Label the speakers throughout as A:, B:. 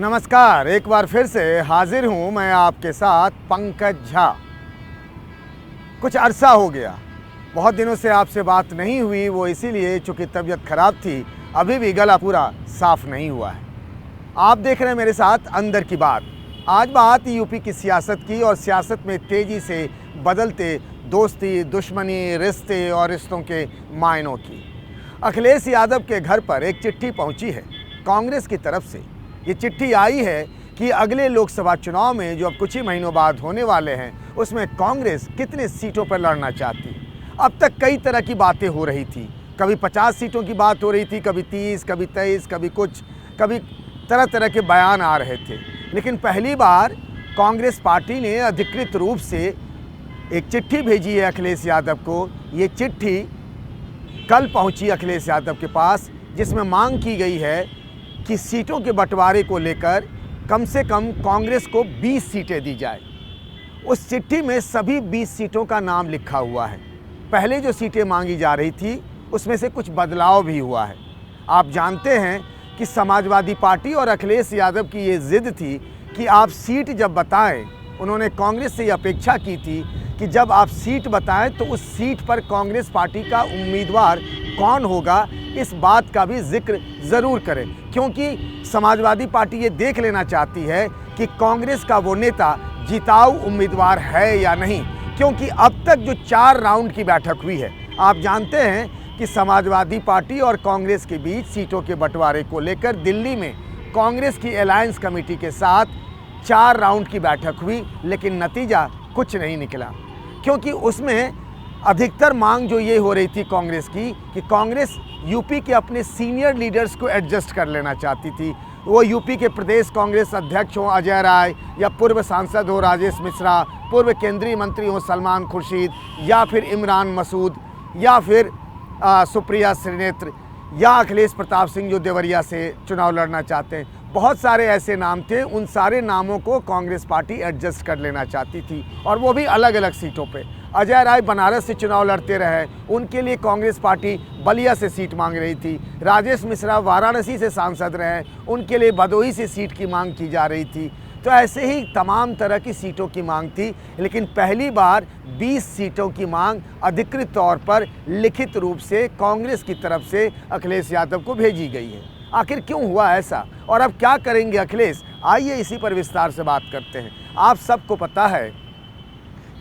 A: नमस्कार, एक बार फिर से हाजिर हूं मैं आपके साथ पंकज झा। कुछ अरसा हो गया, बहुत दिनों से आपसे बात नहीं हुई, वो इसीलिए चूँकि तबीयत खराब थी, अभी भी गला पूरा साफ नहीं हुआ है। आप देख रहे हैं मेरे साथ अंदर की बात। आज बात यूपी की सियासत की और सियासत में तेज़ी से बदलते दोस्ती, दुश्मनी, रिश्ते और रिश्तों के मायनों की। अखिलेश यादव के घर पर एक चिट्ठी पहुंची है कांग्रेस की तरफ से। ये चिट्ठी आई है कि अगले लोकसभा चुनाव में जो अब कुछ ही महीनों बाद होने वाले हैं, उसमें कांग्रेस कितने सीटों पर लड़ना चाहती है। अब तक कई तरह की बातें हो रही थी, कभी 50 सीटों की बात हो रही थी, कभी 30, कभी 23, कभी तरह तरह के बयान आ रहे थे। लेकिन पहली बार कांग्रेस पार्टी ने अधिकृत रूप से एक चिट्ठी भेजी है अखिलेश यादव को। ये चिट्ठी कल पहुंची अखिलेश यादव के पास, जिसमें मांग की गई है कि सीटों के बंटवारे को लेकर कम से कम कांग्रेस को 20 सीटें दी जाए। उस चिट्ठी में सभी 20 सीटों का नाम लिखा हुआ है। पहले जो सीटें मांगी जा रही थी उसमें से कुछ बदलाव भी हुआ है। आप जानते हैं कि समाजवादी पार्टी और अखिलेश यादव की ये जिद थी कि आप सीट जब बताएं, उन्होंने कांग्रेस से ये अपेक्षा की थी कि जब आप सीट बताएं तो उस सीट पर कांग्रेस पार्टी का उम्मीदवार कौन होगा, इस बात का भी जिक्र ज़रूर करें, क्योंकि समाजवादी पार्टी ये देख लेना चाहती है कि कांग्रेस का वो नेता जिताऊ उम्मीदवार है या नहीं। क्योंकि अब तक जो 4 राउंड की बैठक हुई है, आप जानते हैं कि समाजवादी पार्टी और कांग्रेस के बीच सीटों के बंटवारे को लेकर दिल्ली में कांग्रेस की अलायंस कमेटी के साथ 4 राउंड की बैठक हुई, लेकिन नतीजा कुछ नहीं निकला। क्योंकि उसमें अधिकतर मांग जो ये हो रही थी कांग्रेस की कि कांग्रेस यूपी के अपने सीनियर लीडर्स को एडजस्ट कर लेना चाहती थी। वो यूपी के प्रदेश कांग्रेस अध्यक्ष हों अजय राय, या पूर्व सांसद हो राजेश मिश्रा, पूर्व केंद्रीय मंत्री हो सलमान खुर्शीद, या फिर इमरान मसूद, या फिर सुप्रिया श्रीनेत्र, या अखिलेश प्रताप सिंह जो देवरिया से चुनाव लड़ना चाहते हैं। बहुत सारे ऐसे नाम थे, उन सारे नामों को कांग्रेस पार्टी एडजस्ट कर लेना चाहती थी, और वो भी अलग अलग सीटों पे। अजय राय बनारस से चुनाव लड़ते रहे, उनके लिए कांग्रेस पार्टी बलिया से सीट मांग रही थी। राजेश मिश्रा वाराणसी से सांसद रहे, उनके लिए भदोही से सीट की मांग की जा रही थी। तो ऐसे ही तमाम तरह की सीटों की मांग थी, लेकिन पहली बार 20 सीटों की मांग अधिकृत तौर पर लिखित रूप से कांग्रेस की तरफ से अखिलेश यादव को भेजी गई है। आखिर क्यों हुआ ऐसा, और अब क्या करेंगे अखिलेश? आइए इसी पर विस्तार से बात करते हैं। आप सबको पता है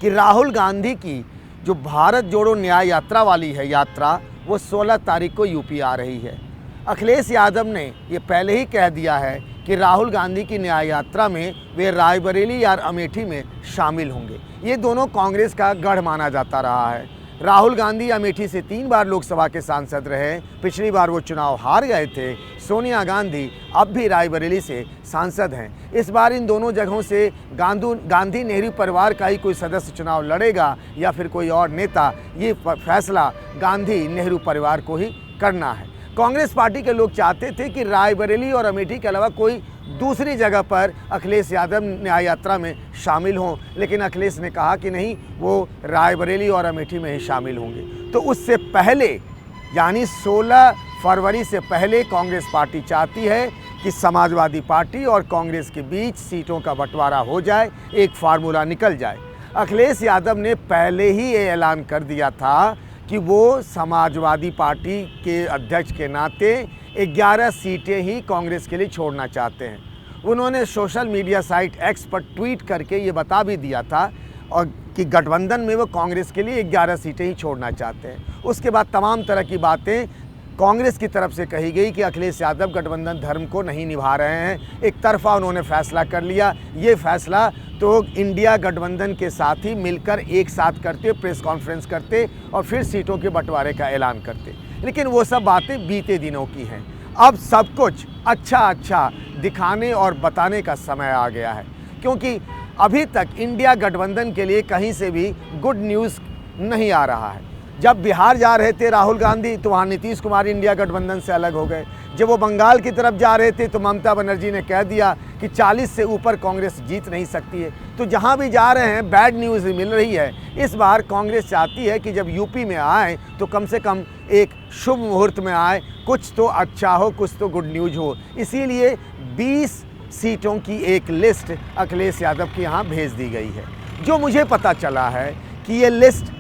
A: कि राहुल गांधी की जो भारत जोड़ो न्याय यात्रा वाली है यात्रा, वो 16 तारीख को यूपी आ रही है। अखिलेश यादव ने ये पहले ही कह दिया है कि राहुल गांधी की न्याय यात्रा में वे रायबरेली या अमेठी में शामिल होंगे। ये दोनों कांग्रेस का गढ़ माना जाता रहा है। राहुल गांधी अमेठी से 3 बार लोकसभा के सांसद रहे, पिछली बार वो चुनाव हार गए थे। सोनिया गांधी अब भी रायबरेली से सांसद हैं। इस बार इन दोनों जगहों से गांधी नेहरू परिवार का ही कोई सदस्य चुनाव लड़ेगा या फिर कोई और नेता, ये फैसला गांधी नेहरू परिवार को ही करना है। कांग्रेस पार्टी के लोग चाहते थे कि रायबरेली और अमेठी के अलावा कोई दूसरी जगह पर अखिलेश यादव न्याय यात्रा में शामिल हों, लेकिन अखिलेश ने कहा कि नहीं, वो रायबरेली और अमेठी में ही शामिल होंगे। तो उससे पहले, यानी 16 फरवरी से पहले कांग्रेस पार्टी चाहती है कि समाजवादी पार्टी और कांग्रेस के बीच सीटों का बंटवारा हो जाए, एक फार्मूला निकल जाए। अखिलेश यादव ने पहले ही ये ऐलान कर दिया था कि वो समाजवादी पार्टी के अध्यक्ष के नाते 11 सीटें ही कांग्रेस के लिए छोड़ना चाहते हैं। उन्होंने सोशल मीडिया साइट एक्स पर ट्वीट करके ये बता भी दिया था और कि गठबंधन में वो कांग्रेस के लिए 11 सीटें ही छोड़ना चाहते हैं। उसके बाद तमाम तरह की बातें कांग्रेस की तरफ से कही गई कि अखिलेश यादव गठबंधन धर्म को नहीं निभा रहे हैं। एक तरफा उन्होंने फैसला कर लिया। ये फैसला तो इंडिया गठबंधन के साथ ही मिलकर एक साथ करते, प्रेस कॉन्फ्रेंस करते और फिर सीटों के बंटवारे का ऐलान करते। लेकिन वो सब बातें बीते दिनों की हैं। अब सब कुछ अच्छा दिखाने और बताने का समय आ गया है, क्योंकि अभी तक इंडिया गठबंधन के लिए कहीं से भी गुड न्यूज़ नहीं आ रहा है। जब बिहार जा रहे थे राहुल गांधी तो वहाँ नीतीश कुमार इंडिया गठबंधन से अलग हो गए। जब वो बंगाल की तरफ जा रहे थे तो ममता बनर्जी ने कह दिया कि 40 से ऊपर कांग्रेस जीत नहीं सकती है। तो जहाँ भी जा रहे हैं बैड न्यूज़ मिल रही है। इस बार कांग्रेस चाहती है कि जब यूपी में आए तो कम से कम एक शुभ मुहूर्त में आए, कुछ तो अच्छा हो, कुछ तो गुड न्यूज़ हो। इसीलिए 20 सीटों की एक लिस्ट अखिलेश यादव के यहाँ भेज दी गई है। जो मुझे पता चला है कि ये लिस्ट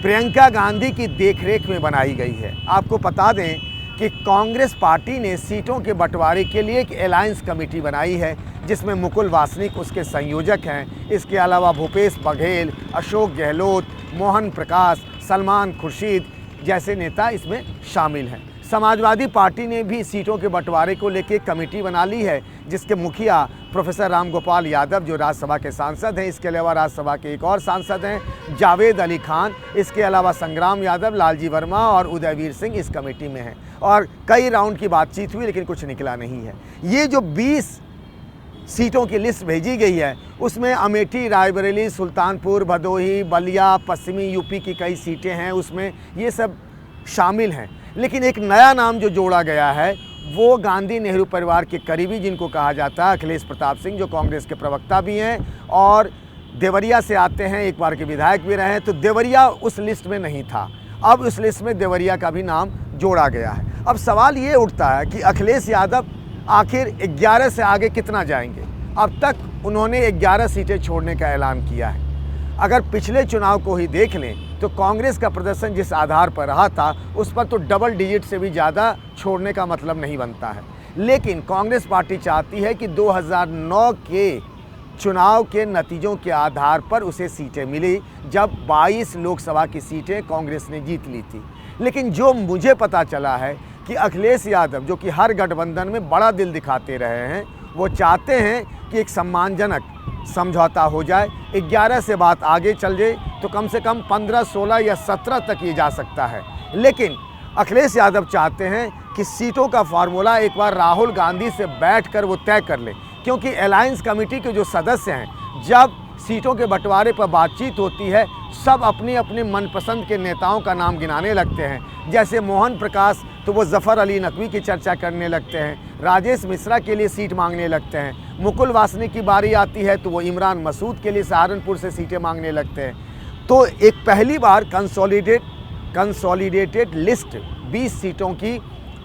A: प्रियंका गांधी की देखरेख में बनाई गई है। आपको बता दें कि कांग्रेस पार्टी ने सीटों के बंटवारे के लिए एक अलायंस कमेटी बनाई है, जिसमें मुकुल वासनिक उसके संयोजक हैं। इसके अलावा भूपेश बघेल, अशोक गहलोत, मोहन प्रकाश, सलमान खुर्शीद जैसे नेता इसमें शामिल हैं। समाजवादी पार्टी ने भी सीटों के बंटवारे को लेकर कमेटी बना ली है, जिसके मुखिया प्रोफेसर रामगोपाल यादव जो राज्यसभा के सांसद हैं। इसके अलावा राज्यसभा के एक और सांसद हैं जावेद अली खान। इसके अलावा संग्राम यादव, लालजी वर्मा और उदयवीर सिंह इस कमेटी में हैं। और कई राउंड की बातचीत हुई लेकिन कुछ निकला नहीं है। ये जो 20 सीटों की लिस्ट भेजी गई है उसमें अमेठी, रायबरेली, सुल्तानपुर, भदोही, बलिया, पश्चिमी यूपी की कई सीटें हैं, उसमें ये सब शामिल हैं। लेकिन एक नया नाम जो जोड़ा गया है वो गांधी नेहरू परिवार के करीबी, जिनको कहा जाता है अखिलेश प्रताप सिंह, जो कांग्रेस के प्रवक्ता भी हैं और देवरिया से आते हैं, एक बार के विधायक भी रहे हैं। तो देवरिया उस लिस्ट में नहीं था, अब उस लिस्ट में देवरिया का भी नाम जोड़ा गया है। अब सवाल ये उठता है कि अखिलेश यादव आखिर 11 से आगे कितना जाएंगे। अब तक उन्होंने 11 सीटें छोड़ने का ऐलान किया है। अगर पिछले चुनाव को ही देख लें तो कांग्रेस का प्रदर्शन जिस आधार पर रहा था उस पर तो डबल डिजिट से भी ज़्यादा छोड़ने का मतलब नहीं बनता है। लेकिन कांग्रेस पार्टी चाहती है कि 2009 के चुनाव के नतीजों के आधार पर उसे सीटें मिली, जब 22 लोकसभा की सीटें कांग्रेस ने जीत ली थी। लेकिन जो मुझे पता चला है कि अखिलेश यादव, जो कि हर गठबंधन में बड़ा दिल दिखाते रहे हैं, वो चाहते हैं कि एक सम्मानजनक समझौता हो जाए। 11 से बात आगे चल जाए तो कम से कम 15, 16 या 17 तक ये जा सकता है। लेकिन अखिलेश यादव चाहते हैं कि सीटों का फार्मूला एक बार राहुल गांधी से बैठकर वो तय कर ले, क्योंकि अलायंस कमेटी के जो सदस्य हैं, जब सीटों के बंटवारे पर बातचीत होती है सब अपनी अपनी मनपसंद के नेताओं का नाम गिनाने लगते हैं। जैसे मोहन प्रकाश तो वो ज़फ़र अली नकवी की चर्चा करने लगते हैं, राजेश मिश्रा के लिए सीट मांगने लगते हैं। मुकुल वासनिक की बारी आती है तो वो इमरान मसूद के लिए सहारनपुर से सीटें मांगने लगते हैं। तो एक पहली बार कंसोलिडेटेड लिस्ट 20 सीटों की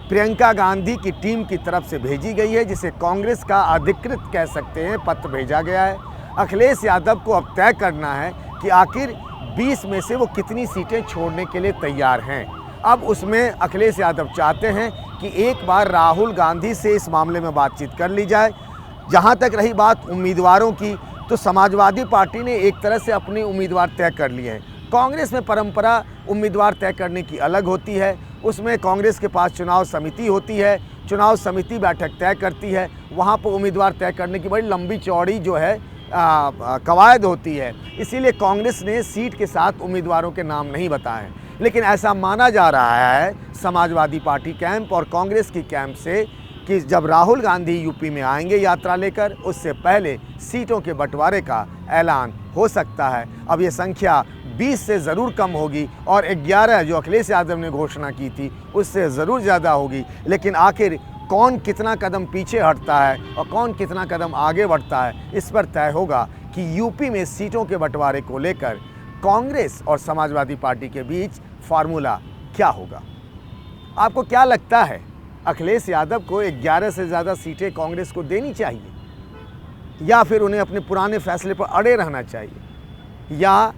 A: प्रियंका गांधी की टीम की तरफ से भेजी गई है, जिसे कांग्रेस का अधिकृत कह सकते हैं पत्र भेजा गया है। अखिलेश यादव को अब तय करना है कि आखिर 20 में से वो कितनी सीटें छोड़ने के लिए तैयार हैं। अब उसमें अखिलेश यादव चाहते हैं कि एक बार राहुल गांधी से इस मामले में बातचीत कर ली जाए। जहां तक रही बात उम्मीदवारों की, तो समाजवादी पार्टी ने एक तरह से अपने उम्मीदवार तय कर लिए हैं। कांग्रेस में परंपरा उम्मीदवार तय करने की अलग होती है। उसमें कांग्रेस के पास चुनाव समिति होती है, चुनाव समिति बैठक तय करती है, वहाँ पर उम्मीदवार तय करने की बड़ी लंबी चौड़ी जो है कवायद होती है। इसीलिए कांग्रेस ने सीट के साथ उम्मीदवारों के नाम नहीं बताए। लेकिन ऐसा माना जा रहा है समाजवादी पार्टी कैंप और कांग्रेस की कैंप से कि जब राहुल गांधी यूपी में आएंगे यात्रा लेकर, उससे पहले सीटों के बंटवारे का ऐलान हो सकता है। अब ये संख्या 20 से ज़रूर कम होगी और 11 जो अखिलेश यादव ने घोषणा की थी उससे ज़रूर ज़्यादा होगी। लेकिन आखिर कौन कितना कदम पीछे हटता है और कौन कितना कदम आगे बढ़ता है, इस पर तय होगा कि यूपी में सीटों के बंटवारे को लेकर कांग्रेस और समाजवादी पार्टी के बीच फार्मूला क्या होगा। आपको क्या लगता है, अखिलेश यादव को 11 से ज़्यादा सीटें कांग्रेस को देनी चाहिए या फिर उन्हें अपने पुराने फैसले पर अड़े रहना चाहिए, या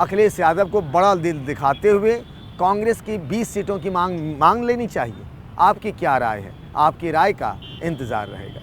A: अखिलेश यादव को बड़ा दिल दिखाते हुए कांग्रेस की 20 सीटों की मांग लेनी चाहिए? आपकी क्या राय है? आपकी राय का इंतज़ार रहेगा।